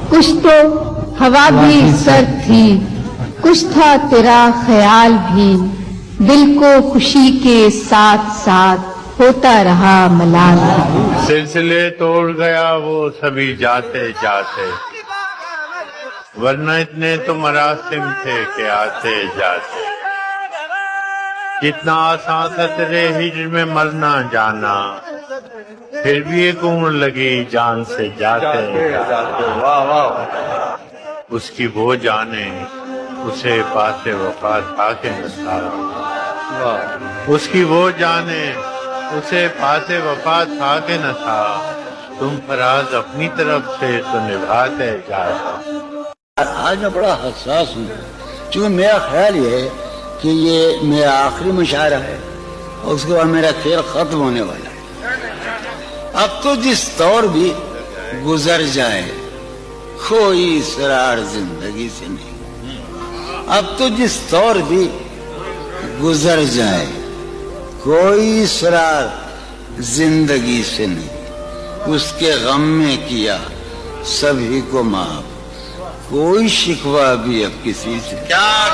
کچھ تو ہوا بھی سرد تھی، کچھ تھا تیرا خیال بھی، دل کو خوشی کے ساتھ ساتھ ہوتا رہا ملال۔ سلسلے توڑ گیا وہ سبھی جاتے جاتے، ورنہ اتنے تو مراسم تھے کہ آتے جاتے۔ کتنا آسان تھا تیرے ہجر میں مرنا جانا، پھر بھی ایک عمر لگی جان سے جاتے جاتے۔ اس کی وہ جانے اسے پاس وفا تھا کہ نہ تھا، اس کی وہ جانے اسے پاس وفا تھا کہ نہ تھا، تم فراز اپنی طرف سے تو نبھاتے جاتے۔ آج میں بڑا حساس ہوں، چونکہ میرا خیال یہ ہے کہ یہ میرا آخری مشاعرہ ہے اور اس کے بعد میرا کھیل ختم ہونے والا ہے۔ اب تو جس طور بھی گزر جائے کوئی اسرار زندگی سے نہیں، اب تو جس طور بھی گزر جائے کوئی اسرار زندگی سے نہیں، اس کے غم میں کیا سبھی کو معاف، کوئی شکوہ بھی اب کسی سے۔ کیا